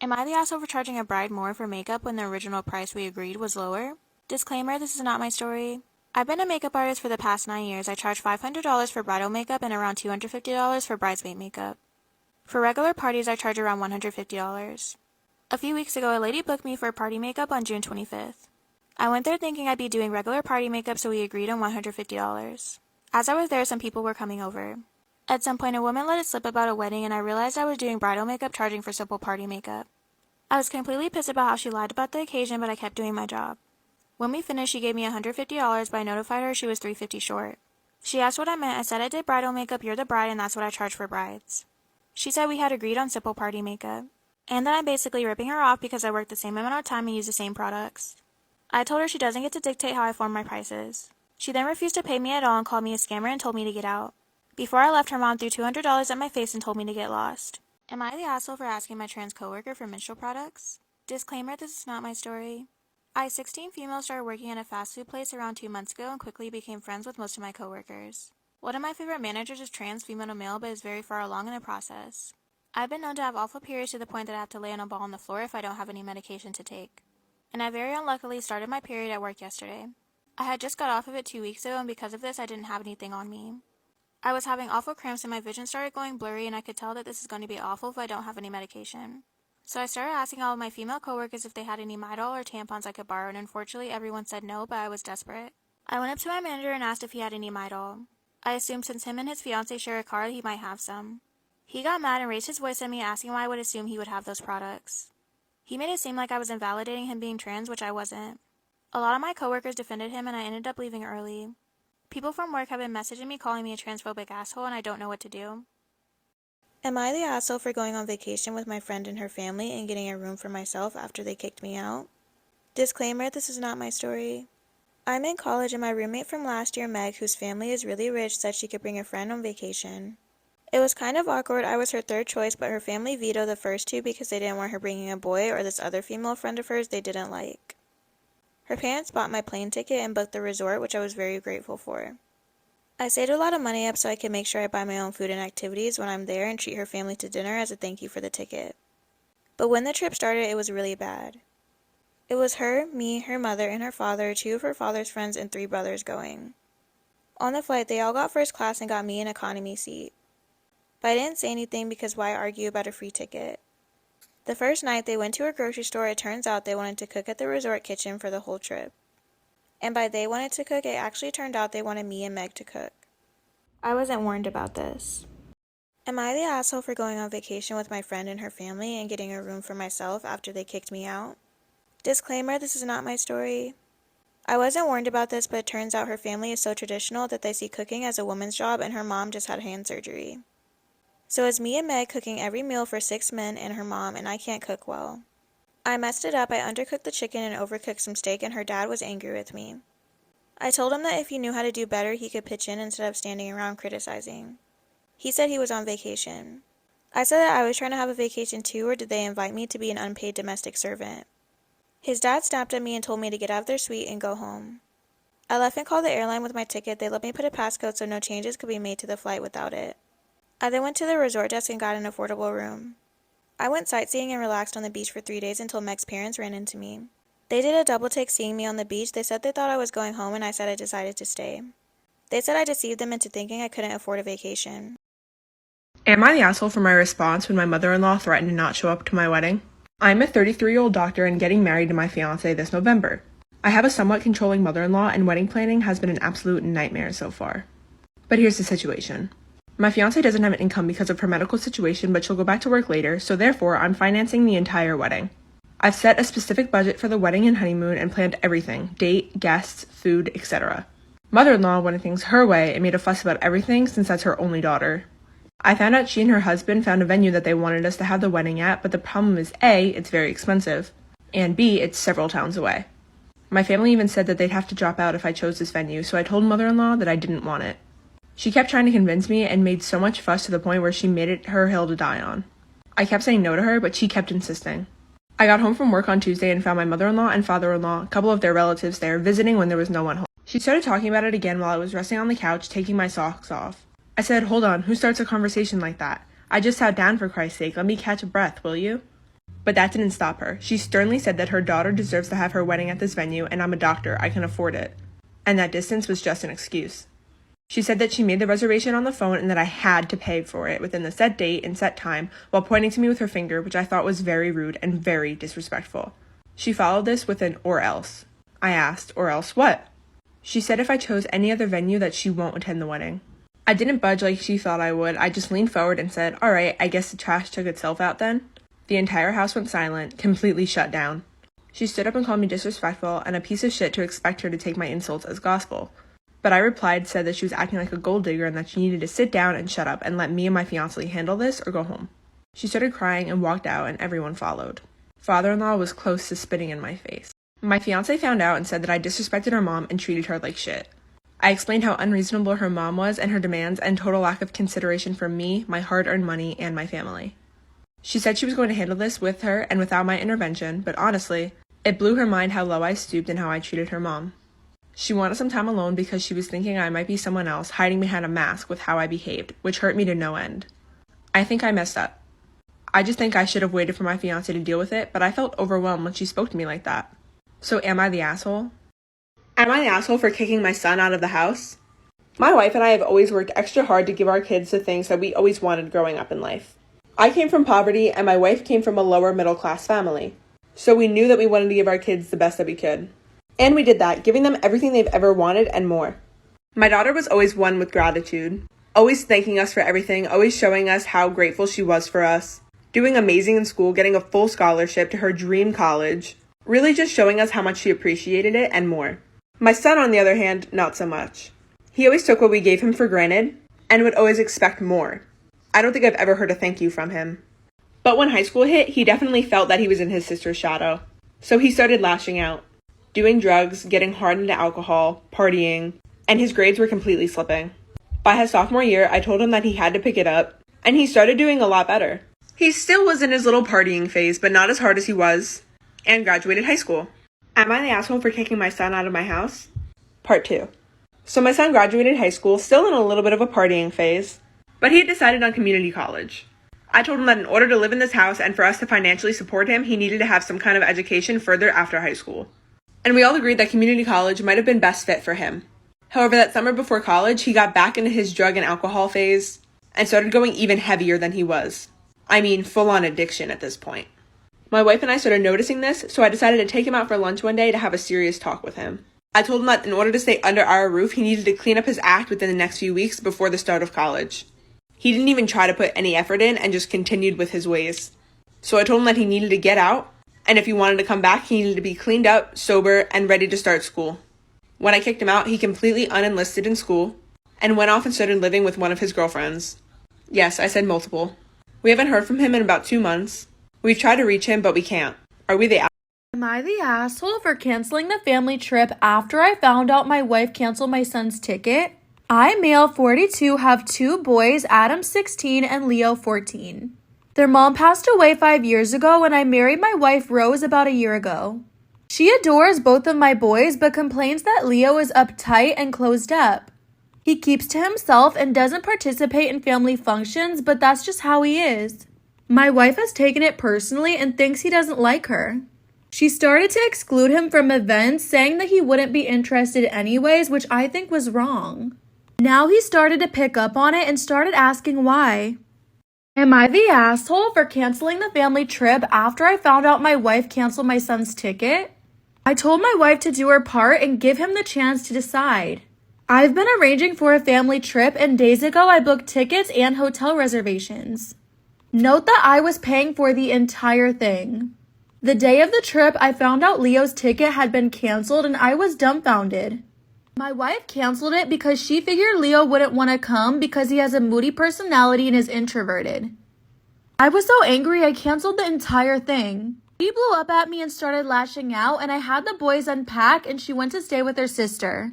Am I the asshole for charging a bride more for makeup when the original price we agreed was lower? Disclaimer, this is not my story. I've been a makeup artist for the past 9 years. I charge $500 for bridal makeup and around $250 for bridesmaid makeup. For regular parties, I charge around $150. A few weeks ago, a lady booked me for party makeup on June 25th. I went there thinking I'd be doing regular party makeup, so we agreed on $150. As I was there, some people were coming over. At some point, a woman let it slip about a wedding, and I realized I was doing bridal makeup charging for simple party makeup. I was completely pissed about how she lied about the occasion, but I kept doing my job. When we finished, she gave me $150, but I notified her she was $350 short. She asked what I meant. I said I did bridal makeup, you're the bride, and that's what I charge for brides. She said we had agreed on simple party makeup, and that I'm basically ripping her off because I work the same amount of time and use the same products. I told her she doesn't get to dictate how I form my prices. She then refused to pay me at all and called me a scammer and told me to get out. Before I left, her mom threw $200 at my face and told me to get lost. Am I the asshole for asking my trans coworker for menstrual products? Disclaimer, this is not my story. I, 16 females, started working at a fast food place around 2 months ago and quickly became friends with most of my coworkers. One of my favorite managers is trans, female to male, but is very far along in the process. I've been known to have awful periods to the point that I have to lay on a ball on the floor if I don't have any medication to take. And I very unluckily started my period at work yesterday. I had just got off of it 2 weeks ago, and because of this, I didn't have anything on me. I was having awful cramps and my vision started going blurry, and I could tell that this is going to be awful if I don't have any medication. So I started asking all of my female coworkers if they had any Midol or tampons I could borrow, and unfortunately everyone said no, but I was desperate. I went up to my manager and asked if he had any Midol. I assumed since him and his fiancée share a car, he might have some. He got mad and raised his voice at me, asking why I would assume he would have those products. He made it seem like I was invalidating him being trans, which I wasn't. A lot of my coworkers defended him, and I ended up leaving early. People from work have been messaging me calling me a transphobic asshole, and I don't know what to do. Am I the asshole for going on vacation with my friend and her family and getting a room for myself after they kicked me out? Disclaimer, this is not my story. I'm in college and my roommate from last year, Meg, whose family is really rich, said she could bring a friend on vacation. It was kind of awkward. I was her third choice, but her family vetoed the first two because they didn't want her bringing a boy or this other female friend of hers they didn't like. Her parents bought my plane ticket and booked the resort, which I was very grateful for. I saved a lot of money up so I could make sure I buy my own food and activities when I'm there and treat her family to dinner as a thank you for the ticket. But when the trip started, it was really bad. It was her, me, her mother, and her father, 2 of her father's friends, and 3 brothers going. On the flight, they all got first class and got me an economy seat. But I didn't say anything because why argue about a free ticket? The first night they went to a grocery store, it turns out they wanted to cook at the resort kitchen for the whole trip. And by they wanted to cook, it actually turned out they wanted me and Meg to cook. I wasn't warned about this. Am I the asshole for going on vacation with my friend and her family and getting a room for myself after they kicked me out? Disclaimer, this is not my story. I wasn't warned about this, but it turns out her family is so traditional that they see cooking as a woman's job, and her mom just had hand surgery. So it's me and Meg cooking every meal for 6 men and her mom, and I can't cook well. I messed it up. I undercooked the chicken and overcooked some steak, and her dad was angry with me. I told him that if he knew how to do better, he could pitch in instead of standing around criticizing. He said he was on vacation. I said that I was trying to have a vacation too, or did they invite me to be an unpaid domestic servant? His dad snapped at me and told me to get out of their suite and go home. I left and called the airline with my ticket. They let me put a passcode so no changes could be made to the flight without it. I then went to the resort desk and got an affordable room. I went sightseeing and relaxed on the beach for 3 days until Meg's parents ran into me. They did a double take seeing me on the beach. They said they thought I was going home, and I said I decided to stay. They said I deceived them into thinking I couldn't afford a vacation. Am I the asshole for my response when my mother-in-law threatened to not show up to my wedding? I'm a 33-year-old doctor and getting married to my fiancé this November. I have a somewhat controlling mother-in-law, and wedding planning has been an absolute nightmare so far. But here's the situation. My fiancé doesn't have an income because of her medical situation, but she'll go back to work later, so therefore I'm financing the entire wedding. I've set a specific budget for the wedding and honeymoon and planned everything: date, guests, food, etc. Mother-in-law wanted things her way and made a fuss about everything since that's her only daughter. I found out she and her husband found a venue that they wanted us to have the wedding at, but the problem is A, it's very expensive, and B, it's several towns away. My family even said that they'd have to drop out if I chose this venue, so I told mother-in-law that I didn't want it. She kept trying to convince me and made so much fuss to the point where she made it her hill to die on. I kept saying no to her, but she kept insisting. I got home from work on Tuesday and found my mother-in-law and father-in-law, a couple of their relatives there, visiting when there was no one home. She started talking about it again while I was resting on the couch, taking my socks off. I said, "Hold on, who starts a conversation like that? I just sat down, for Christ's sake, let me catch a breath, will you?" But that didn't stop her. She sternly said that her daughter deserves to have her wedding at this venue, and I'm a doctor, I can afford it. And that distance was just an excuse. She said that she made the reservation on the phone and that I had to pay for it within the set date and set time while pointing to me with her finger, which I thought was very rude and very disrespectful. She followed this with an "or else." I asked, "Or else what?" She said if I chose any other venue that she won't attend the wedding. I didn't budge like she thought I would. I just leaned forward and said, "All right, I guess the trash took itself out then." The entire house went silent, completely shut down. She stood up and called me disrespectful and a piece of shit to expect her to take my insults as gospel. But I replied, said that she was acting like a gold digger and that she needed to sit down and shut up and let me and my fiancé handle this or go home. She started crying and walked out, and everyone followed. Father-in-law was close to spitting in my face. My fiancé found out and said that I disrespected her mom and treated her like shit. I explained how unreasonable her mom was and her demands and total lack of consideration for me, my hard-earned money, and my family. She said she was going to handle this with her and without my intervention, but honestly, it blew her mind how low I stooped and how I treated her mom. She wanted some time alone because she was thinking I might be someone else hiding behind a mask with how I behaved, which hurt me to no end. I think I messed up. I just think I should have waited for my fiancé to deal with it, but I felt overwhelmed when she spoke to me like that. So am I the asshole? Am I the asshole for kicking my son out of the house? My wife and I have always worked extra hard to give our kids the things that we always wanted growing up in life. I came from poverty and my wife came from a lower middle class family. So we knew that we wanted to give our kids the best that we could. And we did that, giving them everything they've ever wanted and more. My daughter was always one with gratitude, always thanking us for everything, always showing us how grateful she was for us, doing amazing in school, getting a full scholarship to her dream college, really just showing us how much she appreciated it and more. My son, on the other hand, not so much. He always took what we gave him for granted and would always expect more. I don't think I've ever heard a thank you from him. But when high school hit, he definitely felt that he was in his sister's shadow. So he started lashing out. Doing drugs, getting hard into alcohol, partying, and his grades were completely slipping. By his sophomore year, I told him that he had to pick it up, and he started doing a lot better. He still was in his little partying phase, but not as hard as he was, and graduated high school. Am I the asshole for kicking my son out of my house? Part 2. So my son graduated high school, still in a little bit of a partying phase, but he had decided on community college. I told him that in order to live in this house and for us to financially support him, he needed to have some kind of education further after high school. And we all agreed that community college might have been best fit for him. However, that summer before college, he got back into his drug and alcohol phase and started going even heavier than he was. I mean, full-on addiction at this point. My wife and I started noticing this, so I decided to take him out for lunch one day to have a serious talk with him. I told him that in order to stay under our roof, he needed to clean up his act within the next few weeks before the start of college. He didn't even try to put any effort in and just continued with his ways. So I told him that he needed to get out, and if he wanted to come back, he needed to be cleaned up, sober, and ready to start school. When I kicked him out, he completely unenlisted in school and went off and started living with one of his girlfriends. Yes, I said multiple. We haven't heard from him in about 2 months. We've tried to reach him, but we can't. Are we the Am I the asshole for canceling the family trip after I found out my wife canceled my son's ticket? I, male 42, have 2 boys, Adam 16 and Leo 14. Their mom passed away 5 years ago and I married my wife Rose about a year ago. She adores both of my boys but complains that Leo is uptight and closed up. He keeps to himself and doesn't participate in family functions, but that's just how he is. My wife has taken it personally and thinks he doesn't like her. She started to exclude him from events, saying that he wouldn't be interested anyways, which I think was wrong. Now he started to pick up on it and started asking why. Am I the asshole for canceling the family trip after I found out my wife canceled my son's ticket? I told my wife to do her part and give him the chance to decide. I've been arranging for a family trip and days ago I booked tickets and hotel reservations. Note that I was paying for the entire thing. The day of the trip, I found out Leo's ticket had been canceled and I was dumbfounded. My wife canceled it because she figured Leo wouldn't want to come because he has a moody personality and is introverted. I was so angry I canceled the entire thing. She blew up at me and started lashing out and I had the boys unpack and she went to stay with her sister.